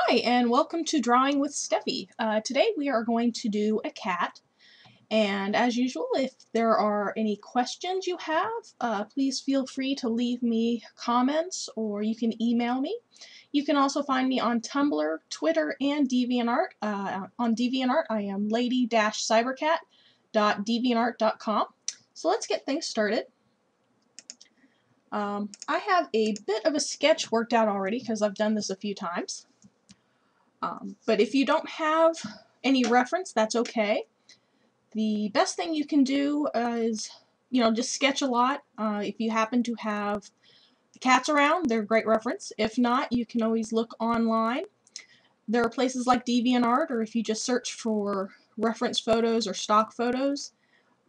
Hi, and welcome to Drawing with Steffi. Today we are going to do a cat, and as usual, if there are any questions you have, please feel free to leave me comments or you can email me. You can also find me on Tumblr, Twitter, and DeviantArt. On DeviantArt, I am lady-cybercat.deviantart.com. So let's get things started. I have a bit of a sketch worked out already because I've done this a few times. But if you don't have any reference, that's okay. The best thing you can do is, just sketch a lot. If you happen to have cats around, they're a great reference. If not, you can always look online. There are places like DeviantArt, or if you just search for reference photos or stock photos,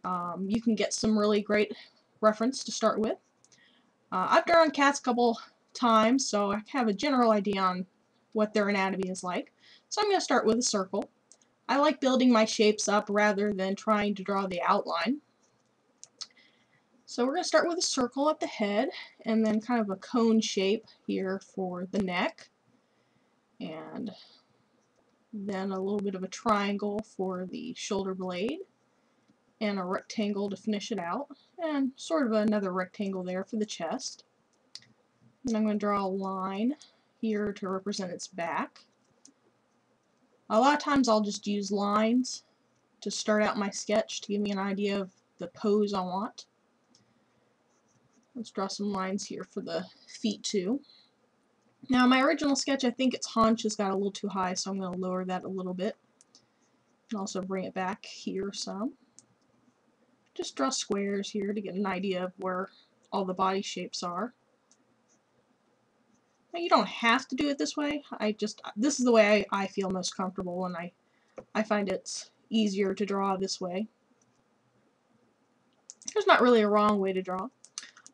you can get some really great reference to start with. I've drawn cats a couple times, so I have a general idea on what their anatomy is like. So I'm going to start with a circle. I like building my shapes up rather than trying to draw the outline. So we're going to start with a circle at the head and then kind of a cone shape here for the neck, and then a little bit of a triangle for the shoulder blade and a rectangle to finish it out, and sort of another rectangle there for the chest. And I'm going to draw a line here to represent its back. A lot of times I'll just use lines to start out my sketch to give me an idea of the pose I want. Let's draw some lines here for the feet too. Now my original sketch, I think its haunch has got a little too high, so I'm going to lower that a little bit. And also bring it back here some. Just draw squares here to get an idea of where all the body shapes are. Now you don't have to do it this way. This is the way I feel most comfortable, and I find it's easier to draw this way. There's not really a wrong way to draw.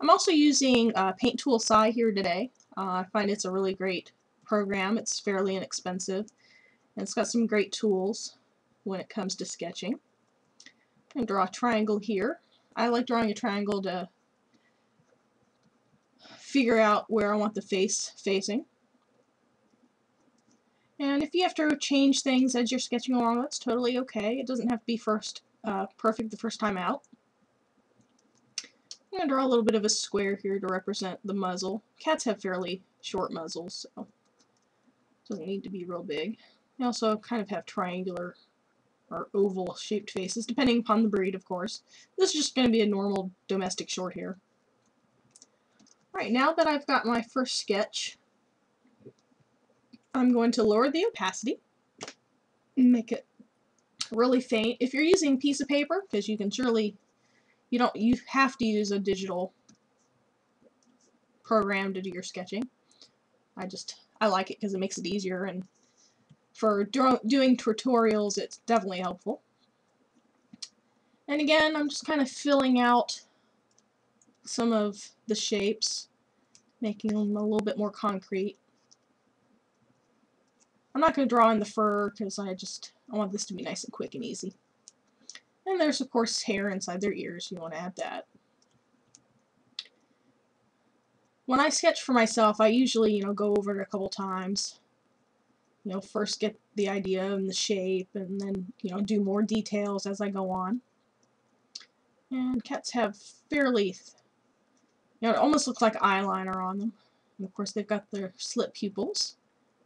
I'm also using Paint Tool Sai here today. I find it's a really great program. It's fairly inexpensive, and it's got some great tools when it comes to sketching. I'm going to draw a triangle here. I like drawing a triangle to figure out where I want the face facing. And if you have to change things as you're sketching along, that's totally okay. It doesn't have to be perfect the first time out. I'm going to draw a little bit of a square here to represent the muzzle. Cats have fairly short muzzles, so it doesn't need to be real big. They also kind of have triangular or oval shaped faces, depending upon the breed, of course. This is just going to be a normal domestic short hair. Alright, now that I've got my first sketch, I'm going to lower the opacity, make it really faint. If you're using a piece of paper, because you have to use a digital program to do your sketching. I like it because it makes it easier, and for doing tutorials it's definitely helpful. And again, I'm just kind of filling out some of the shapes, making them a little bit more concrete. I'm not going to draw in the fur because I want this to be nice and quick and easy. And there's of course hair inside their ears. You want to add that. When I sketch for myself, I usually go over it a couple times. First get the idea and the shape, and then do more details as I go on. And cats have fairly, it almost looks like eyeliner on them. And of course they've got their slit pupils.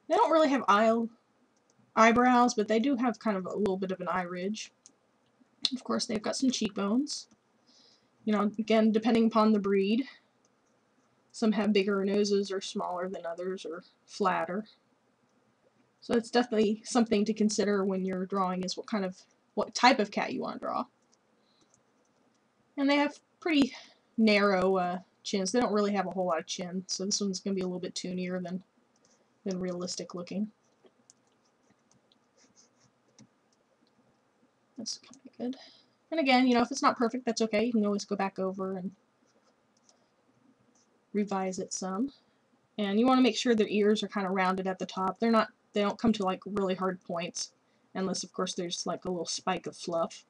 They don't really have eyebrows, but they do have kind of a little bit of an eye ridge. Of course they've got some cheekbones. Again, depending upon the breed. Some have bigger noses or smaller than others, or flatter. So it's definitely something to consider when you're drawing, is what type of cat you want to draw. And they have pretty narrow chins. They don't really have a whole lot of chin, so this one's going to be a little bit toonier than realistic looking. That's kind of good. And again, if it's not perfect, that's okay. You can always go back over and revise it some. And you want to make sure their ears are kind of rounded at the top. They don't come to like really hard points, unless of course there's like a little spike of fluff.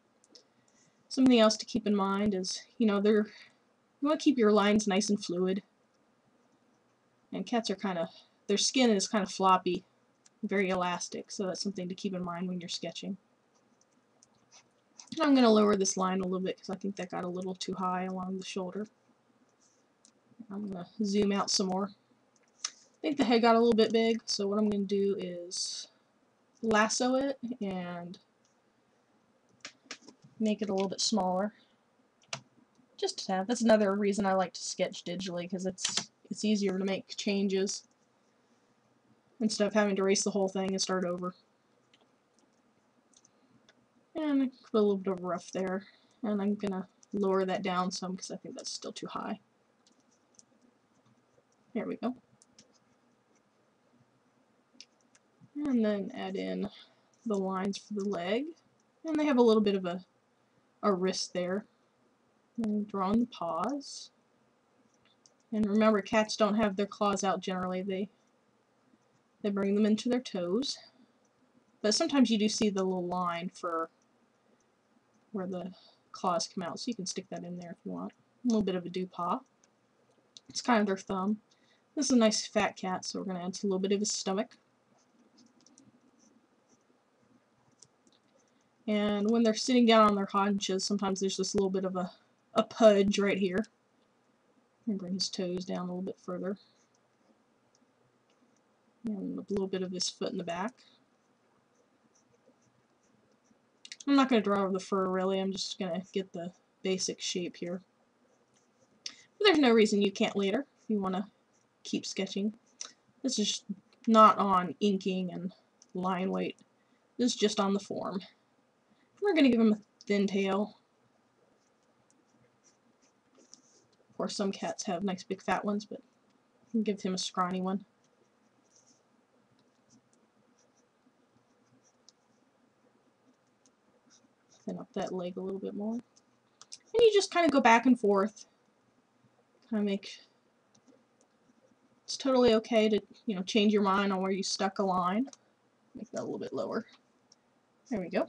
Something else to keep in mind is, you want to keep your lines nice and fluid. And cats are their skin is kind of floppy. very elastic, so that's something to keep in mind when you're sketching. And I'm going to lower this line a little bit because I think that got a little too high along the shoulder. I'm going to zoom out some more. I think the head got a little bit big, so what I'm going to do is lasso it and make it a little bit smaller. Just a tad. That's another reason I like to sketch digitally, because it's easier to make changes instead of having to erase the whole thing and start over. And put a little bit of rough there, and I'm gonna lower that down some because I think that's still too high. There we go. And then add in the lines for the leg, and they have a little bit of a wrist there. And draw on the paws. And remember, cats don't have their claws out generally. They bring them into their toes. But sometimes you do see the little line for where the claws come out, so you can stick that in there if you want. A little bit of a dew paw. It's kind of their thumb. This is a nice fat cat, so we're going to add a little bit of his stomach. And when they're sitting down on their haunches, sometimes there's just a little bit of a pudge right here. And bring his toes down a little bit further. And a little bit of his foot in the back. I'm not going to draw over the fur really, I'm just going to get the basic shape here. But there's no reason you can't later if you want to keep sketching. This is not on inking and line weight. This is just on the form. We're going to give him a thin tail. Of course, some cats have nice big fat ones, but you can give him a scrawny one. Thin up that leg a little bit more. And you just kind of go back and forth. Kind of make... It's totally okay to, change your mind on where you stuck a line. Make that a little bit lower. There we go.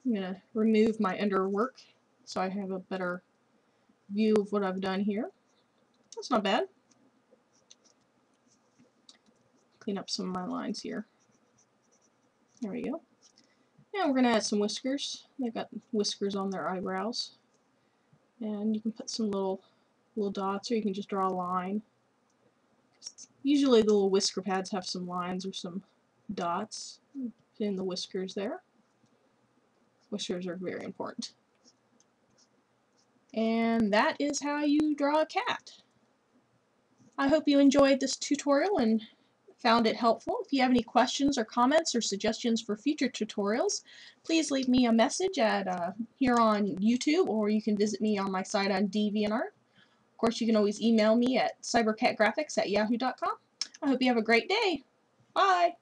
I'm going to remove my underwork so I have a better view of what I've done here. That's not bad. Clean up some of my lines here. There we go. And we're going to add some whiskers. They've got whiskers on their eyebrows. And you can put some little dots, or you can just draw a line. Usually the little whisker pads have some lines or some dots. Put in the whiskers there. Whiskers are very important. And that is how you draw a cat. I hope you enjoyed this tutorial and found it helpful. If you have any questions or comments or suggestions for future tutorials, please leave me a message at here on YouTube, or you can visit me on my site on DeviantArt. Of course, you can always email me at cybercatgraphics@yahoo.com. I hope you have a great day. Bye!